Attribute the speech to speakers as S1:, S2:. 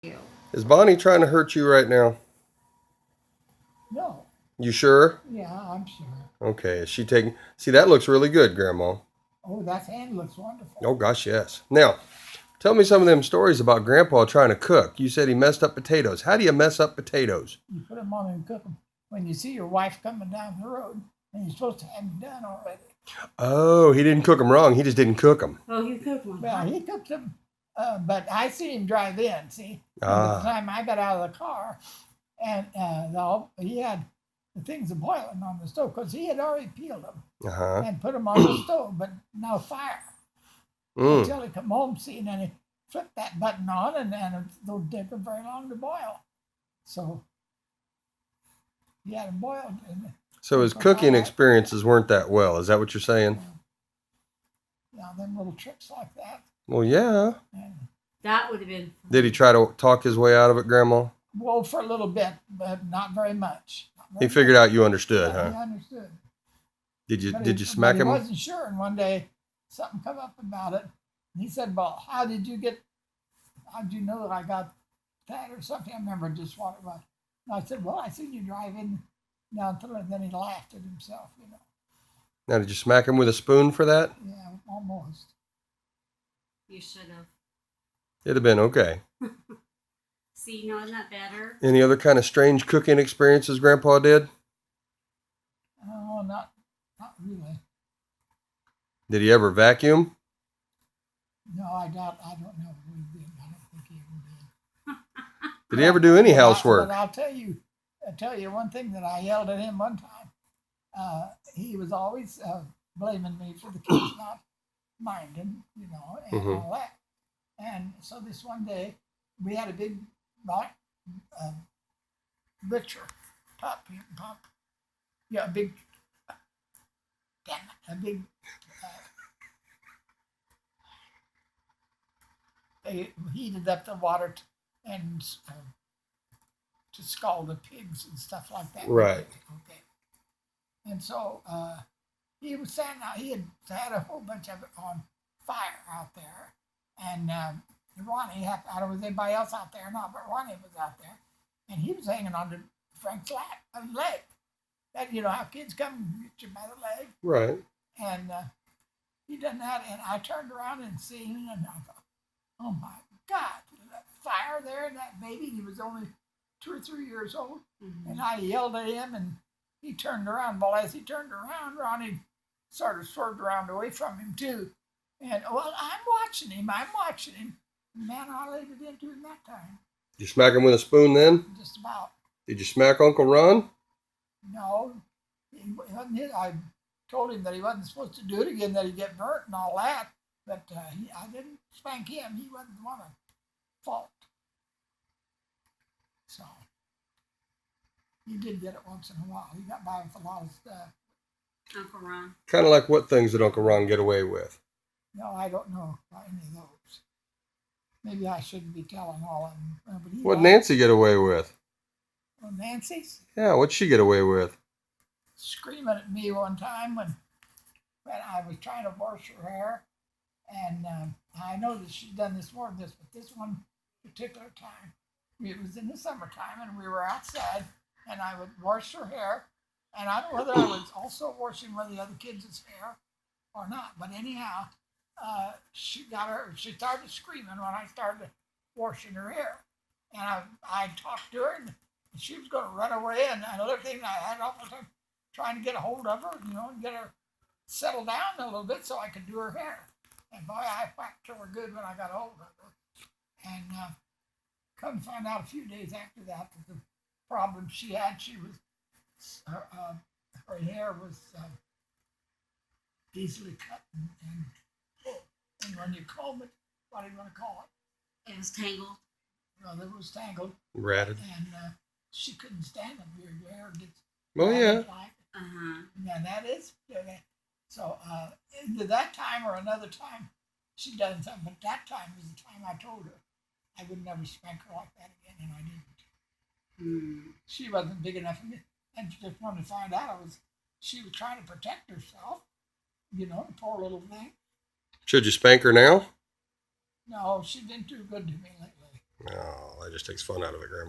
S1: You.
S2: Is Bonnie trying to hurt you right now?
S3: No.
S2: You sure?
S3: Yeah, I'm sure.
S2: Okay. Is she taking? See, that looks really good, Grandma.
S3: Oh, that hand looks wonderful.
S2: Oh gosh, yes. Now, tell me some of them stories about Grandpa trying to cook. You said he messed up potatoes. How do you mess up potatoes?
S3: You put them on and cook them. When you see your wife coming down the road, and you're supposed to have them done already.
S2: Oh, he didn't cook them wrong. He just didn't cook them.
S1: Oh, he cooked one.
S3: Well, he cooked them, but I see him drive in. See, and by the
S2: Ah,
S3: time I got out of the car, and he had the things boiling on the stove because he had already peeled them
S2: uh-huh.
S3: and put them on the stove, but no fire
S2: Mm.
S3: until he come home. See, and then he flipped that button on, and it don't take them very long to boil. So he had them boiled. And
S2: So his
S3: so
S2: cooking
S3: I,
S2: experiences weren't that well. Is that what you're saying?
S3: them little tricks like that.
S2: Well, yeah.
S3: And,
S1: That would have been.
S2: Did he try to talk his way out of it, Grandma?
S3: well, for a little bit, but not very much.
S2: He figured out you understood,
S3: He
S2: huh?
S3: understood.
S2: Did you
S3: But
S2: did you smack
S3: he
S2: him?
S3: wasn't sure, and one day something come up about it. And he said, "Well, how did you know that I got that or something?" I remember just what it was. And I said, "Well, I seen you driving down through," and then he laughed at himself.
S2: Now, did you smack him with a spoon for that?
S3: Yeah, almost.
S1: You should have.
S2: It'd have been okay.
S1: See, no, isn't that better?
S2: Any other kind of strange cooking experiences Grandpa did?
S3: Oh, not really.
S2: Did he ever vacuum?
S3: No, I don't know. If he did. I don't think he ever did.
S2: Did he ever do any
S3: But
S2: housework?
S3: I'll tell you one thing that I yelled at him one time. He was always blaming me for the kids not minding, and
S2: Mhm.
S3: all that. And so this one day, we had a big uh, butcher pump, yeah, a big. They heated up the water and to scald the pigs and stuff like that.
S2: Right.
S3: Okay. And so he was standing out. He had a whole bunch of it on fire out there, and Ronnie, I don't know if anybody else out there or not, but Ronnie was out there, and he was hanging on to Frank's leg. That how kids come and get you by the leg,
S2: Right.
S3: and he done that, and I turned around and seen him, and I thought, oh my God, that fire there, and that baby, he was only 2 or 3 years old,
S1: Mm-hmm.
S3: and I yelled at him, and he turned around. Well, as he turned around, Ronnie sort of swerved around away from him too. And well, I'm watching him. Man, I laid it into him that time.
S2: Did you smack him with a spoon then?
S3: Just about.
S2: Did you smack Uncle Ron?
S3: No, he wasn't I told him that he wasn't supposed to do it again, that he'd get burnt and all that. But I didn't spank him. He wasn't the one at fault. So he did get it once in a while. He got by with a lot of stuff.
S1: Uncle Ron.
S2: Kind of like what things did Uncle Ron get away with?
S3: No, I don't know about any of those. Maybe I shouldn't be telling all of them. But
S2: What'd Nancy get away with?
S3: Well, Nancy's
S2: Yeah, what'd she get away with?
S3: screaming at me one time when I was trying to wash her hair. And I know that she's done this more than this, but this one particular time, it was in the summertime, and we were outside, and I would wash her hair. And I don't know whether I was also washing one of the other kids' hair or not, but anyhow, she started screaming when I started washing her hair. And I talked to her, and she was going to run away. And another thing, I had all the time trying to get a hold of her, and get her settled down a little bit so I could do her hair. And boy, I whacked her good when I got a hold of her. And come to find out a few days after that the problem she had, her hair was easily cut and pulled. And when you comb it, what do you want to call it?
S1: It was tangled.
S3: Well, it was tangled,
S2: Ratted.
S3: and she couldn't stand it. Your hair gets
S2: Well, yeah.
S3: like,
S1: Uh-huh.
S3: yeah, that is. So either that time or another time, she done something. But that time was the time I told her I would never spank her like that again, and I didn't. She wasn't big enough for me, and she just wanted to find out she was trying to protect herself. The poor little thing.
S2: Should you spank her now?
S3: No, she didn't do good to me lately.
S2: No, that just takes fun out of it, Grandma.